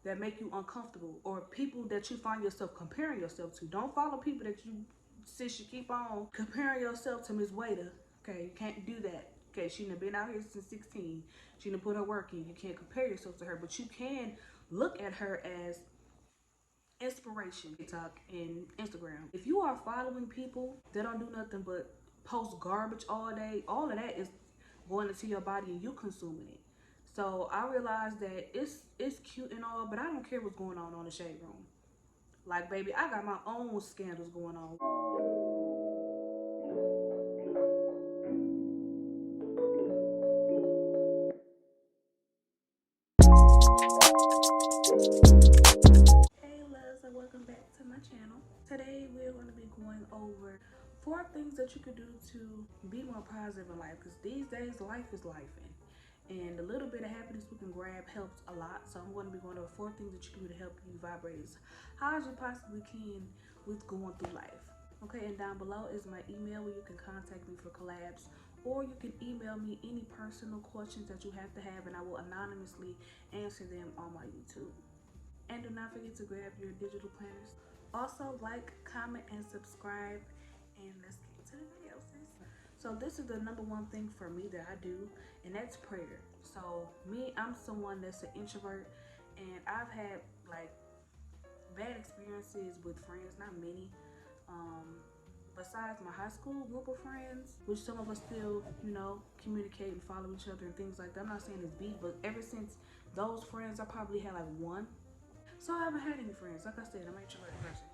that make you uncomfortable, or people that you find yourself comparing yourself to. Don't follow people that you, since you keep on comparing yourself to Miss Waiter. Okay, you can't do that. Okay, she done been out here since 16. She done put her work in. You can't compare yourself to her, but you can look at her as inspiration. TikTok and Instagram. If you are following people that don't do nothing but post garbage all day, all of that is going into your body and you consuming it. So I realized that it's cute and all, but I don't care what's going on the shade room. Like, baby, I got my own scandals going on. Hey loves, and welcome back to my channel. Today we're going to be going over 4 things that you could do to be more positive in life, because these days life is life, and a little bit of happiness we can grab helps a lot. So I'm going to be going over 4 things that you can do to help you vibrate as high as you possibly can with going through life. Okay, and down below is my email where you can contact me for collabs, or you can email me any personal questions that you have, and I will anonymously answer them on my YouTube. And do not forget to grab your digital planners. Also, like, comment, and subscribe. And let's get into the video, sis. So this is the #1 thing for me that I do, and that's prayer. So me, I'm someone that's an introvert, and I've had like bad experiences with friends, not many. Besides my high school group of friends, which some of us still, communicate and follow each other and things like that. I'm not saying it's beef, but ever since those friends, I probably had like one. So I haven't had any friends. Like I said, I'm an introverted person.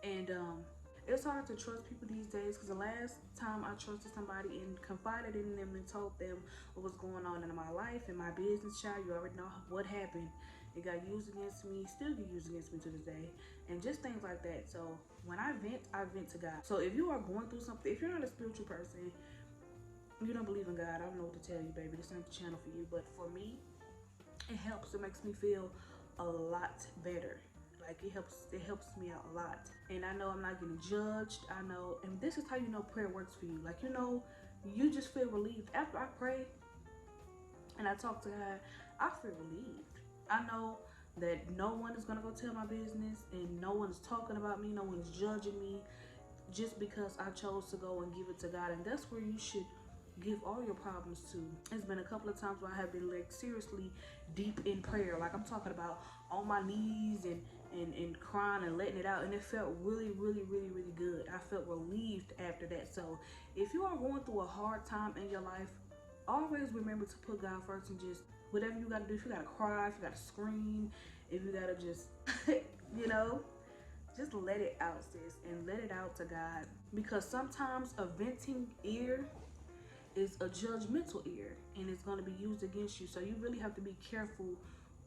And it's hard to trust people these days, because the last time I trusted somebody and confided in them and told them what was going on in my life and my business, child, you already know what happened. It got used against me, still get used against me to this day, and just things like that. So when I vent to God. So if you are going through something, if you're not a spiritual person, you don't believe in God, I don't know what to tell you, baby. This ain't the channel for you. But for me, it helps. It makes me feel a lot better. Like, it helps me out a lot, and I know I'm not getting judged. I know, and this is how you know prayer works for you. Like, you just feel relieved after I pray and I talk to God. I feel relieved. I know that no one is gonna go tell my business, and no one is talking about me, no one is judging me, just because I chose to go and give it to God. And that's where you should give all your problems to. It's been a couple of times where I have been like seriously deep in prayer. Like, I'm talking about on my knees and crying and letting it out. And it felt really, really, really, really good. I felt relieved after that. So if you are going through a hard time in your life, always remember to put God first, and just whatever you gotta do. If you gotta cry, if you gotta scream, if you gotta just, you know, just let it out, sis, and let it out to God. Because sometimes a venting ear is a judgmental ear, and it's going to be used against you. So you really have to be careful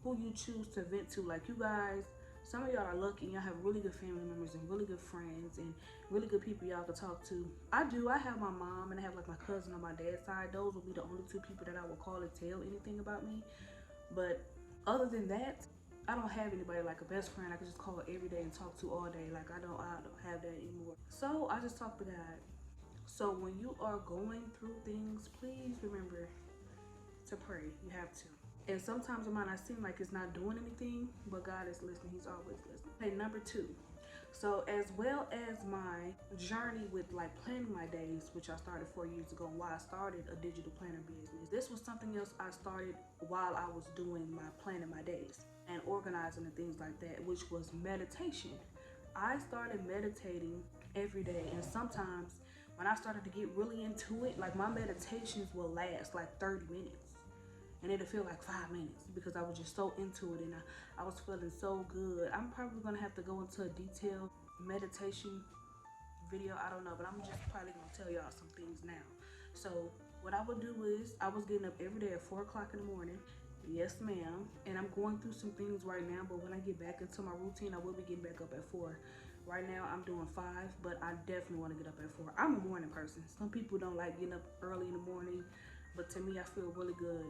who you choose to vent to. Like, you guys, some of y'all are lucky. Y'all have really good family members and really good friends and really good people y'all can talk to. I do. I have my mom, and I have like my cousin on my dad's side. Those will be the only 2 people that I will call and tell anything about me. But other than that, I don't have anybody like a best friend I can just call every day and talk to all day. Like, I don't have that anymore. So I just talk to God. So when you are going through things, please remember to pray. You have to. And sometimes it might not seem like it's not doing anything, but God is listening. He's always listening. Okay, #2. So as well as my journey with like planning my days, which I started 4 years ago, and why I started a digital planner business. This was something else I started while I was doing my planning my days and organizing and things like that, which was meditation. I started meditating every day, and sometimes when I started to get really into it, like, my meditations will last like 30 minutes, and it'll feel like 5 minutes, because I was just so into it, and I was feeling so good. I'm probably gonna have to go into a detailed meditation video, I don't know, but I'm just probably gonna tell y'all some things now. So what I would do is, I was getting up every day at 4 o'clock in the morning. Yes, ma'am. And I'm going through some things right now, but when I get back into my routine, I will be getting back up at 4. Right now I'm doing 5, but I definitely want to get up at 4. I'm a morning person. Some people don't like getting up early in the morning, but to me, I feel really good.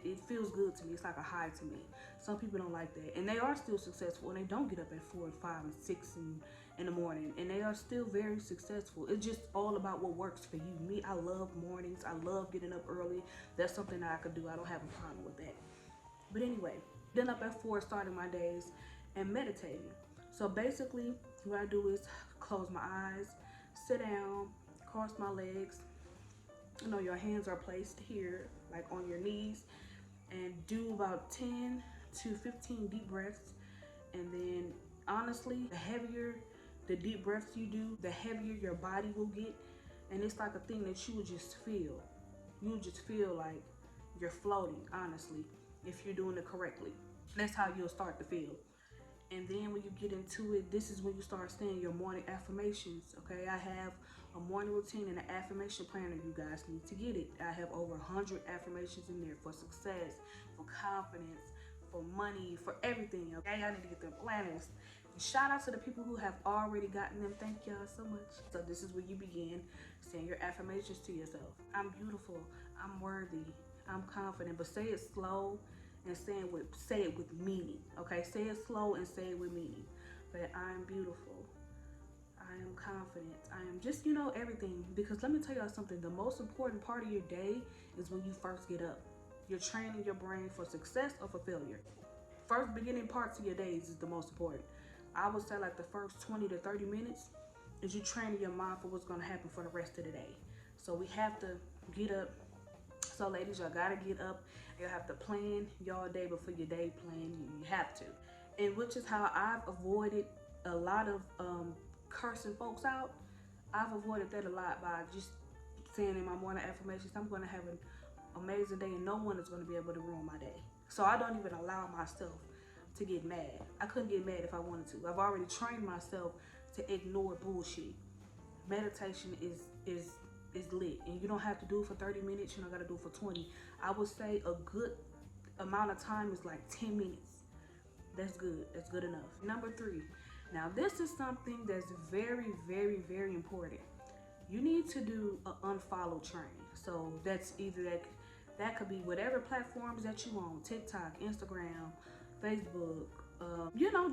It feels good to me. It's like a high to me. Some people don't like that, and they are still successful, and they don't get up at 4 and 5 and 6 in the morning, and they are still very successful. It's just all about what works for you. Me, I love mornings. I love getting up early. That's something that I could do. I don't have a problem with that. But anyway, Then up at 4, starting my days and meditating. So basically, what I do is close my eyes, sit down, cross my legs. You know, your hands are placed here, like on your knees, and do about 10 to 15 deep breaths. And then honestly, the heavier the deep breaths you do, the heavier your body will get. And it's like a thing that you would just feel. You would just feel like you're floating, honestly, if you're doing it correctly. That's how you'll start to feel. And then when you get into it, this is when you start saying your morning affirmations, okay? I have a morning routine and an affirmation planner. You guys need to get it. I have over 100 affirmations in there for success, for confidence, for money, for everything, okay? I need to get them planners. And shout out to the people who have already gotten them. Thank y'all so much. So this is where you begin saying your affirmations to yourself. I'm beautiful. I'm worthy. I'm confident. But say it slow and say it with meaning, okay? Say it slow and say it with meaning. But I am beautiful. I am confident. I am just, everything. Because let me tell y'all something. The most important part of your day is when you first get up. You're training your brain for success or for failure. First beginning parts of your days is the most important. I would say like the first 20 to 30 minutes is you training your mind for what's going to happen for the rest of the day. So we have to get up. So ladies, y'all gotta get up. You have to plan your day before your day plan. You have to. And which is how I've avoided a lot of cursing folks out. I've avoided that a lot by just saying in my morning affirmations, I'm gonna have an amazing day and no one is gonna be able to ruin my day. So I don't even allow myself to get mad. I couldn't get mad if I wanted to. I've already trained myself to ignore bullshit. Meditation is lit, and you don't have to do it for 30 minutes. You don't gotta do it for 20. I would say a good amount of time is like 10 minutes. That's good. That's good enough. Number 3. Now this is something that's very, very, very important. You need to do an unfollow training. So that's either that could be whatever platforms that you on, TikTok, Instagram, Facebook,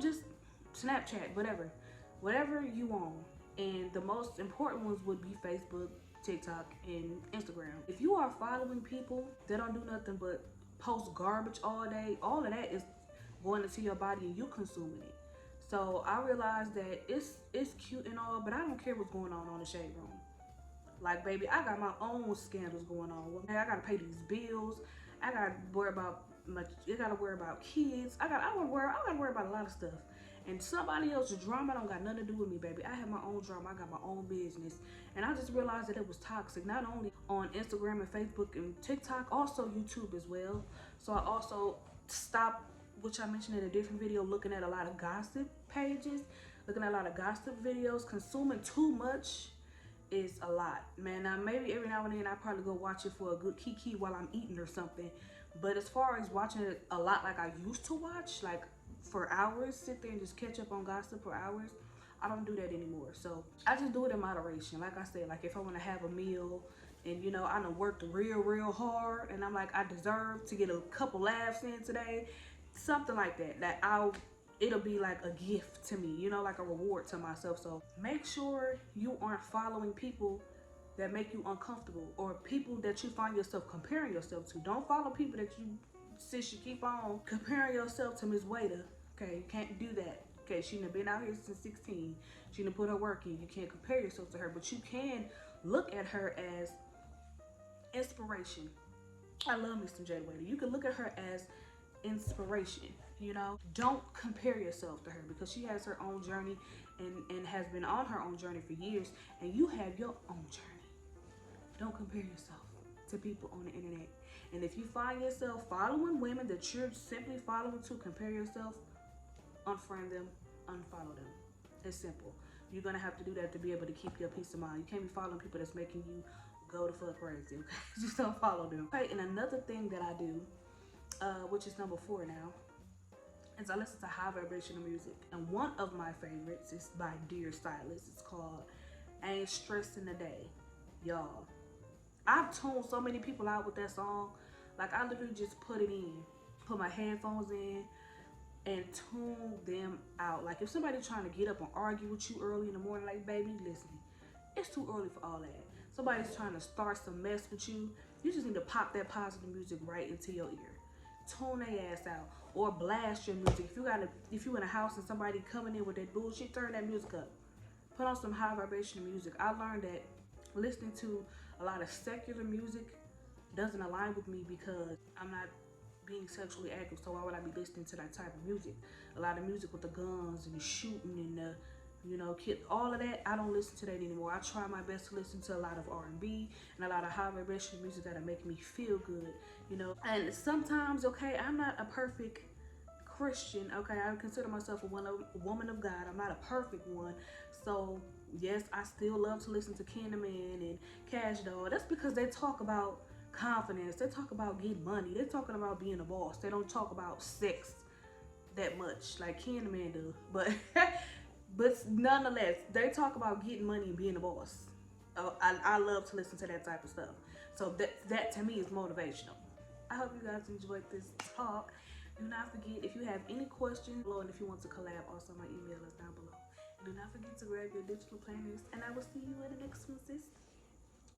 just Snapchat, whatever you on. And the most important ones would be Facebook, TikTok, and Instagram. If you are following people that don't do nothing but post garbage all day, all of that is going into your body and you consuming it. So I realized that it's cute and all, but I don't care what's going on the shade room. Like, baby, I got my own scandals going on. I gotta pay these bills. I gotta worry about kids. I gotta worry about a lot of stuff. And somebody else's drama don't got nothing to do with me, baby. I have my own drama. I got my own business. And I just realized that it was toxic, not only on Instagram and Facebook and TikTok, also YouTube as well. So I also stopped, which I mentioned in a different video, looking at a lot of gossip pages, looking at a lot of gossip videos. Consuming too much is a lot, man. Now, maybe every now and then I probably go watch it for a good kiki while I'm eating or something. But as far as watching it a lot like I used to watch, like for hours, sit there and just catch up on gossip for hours, I don't do that anymore. So I just do it in moderation. Like I said, like if I want to have a meal and I done worked real hard and I'm like, I deserve to get a couple laughs in today, something like that, it'll be like a gift to me, like a reward to myself. So make sure you aren't following people that make you uncomfortable or people that you find yourself comparing yourself to. Don't follow people that since you keep on comparing yourself to Miss Waiter. Okay, you can't do that. Okay, she done been out here since 16. She done put her work in. You can't compare yourself to her, but you can look at her as inspiration. I love me some Jada Waiter. You can look at her as inspiration. Don't compare yourself to her because she has her own journey and has been on her own journey for years, and you have your own journey. Don't compare yourself to people on the internet. And if you find yourself following women that you're simply following to compare yourself, unfriend them, unfollow them. It's simple. You're gonna have to do that to be able to keep your peace of mind. You can't be following people that's making you go the fuck crazy, okay? Just don't follow them. Okay, and another thing that I do, which is number 4 now, is I listen to high vibrational music. And one of my favorites is by Dear Stylist. It's called Ain't Stressing the Day. Y'all, I've tuned so many people out with that song. Like, I literally just put it in, put my headphones in, and tune them out. Like, if somebody's trying to get up and argue with you early in the morning, like, baby, listen, it's too early for all that. Somebody's trying to start some mess with you, you just need to pop that positive music right into your ear. Tune their ass out. or blast your music. If you in a house and somebody coming in with that bullshit, turn that music up. Put on some high vibration music. I learned that listening to a lot of secular music doesn't align with me because I'm not being sexually active, so why would I be listening to that type of music? A lot of music with the guns and the shooting and the, you know, all of that, I don't listen to that anymore. I try my best to listen to a lot of R&B and a lot of high vibration music that'll make me feel good, you know. And sometimes, okay, I'm not a perfect Christian, okay, I consider myself a woman of God. I'm not a perfect one, so yes, I still love to listen to Candyman and Cash Doll. That's because they talk about confidence, they talk about getting money, they're talking about being a boss. They don't talk about sex that much like Candyman do, but but nonetheless, they talk about getting money and being a boss. I love to listen to that type of stuff, so that to me is motivational. I hope you guys enjoyed this talk. Do not forget, if you have any questions below and if you want to collab, also my email is down below. And do not forget to grab your digital planners, and I will see you in the next one, sis.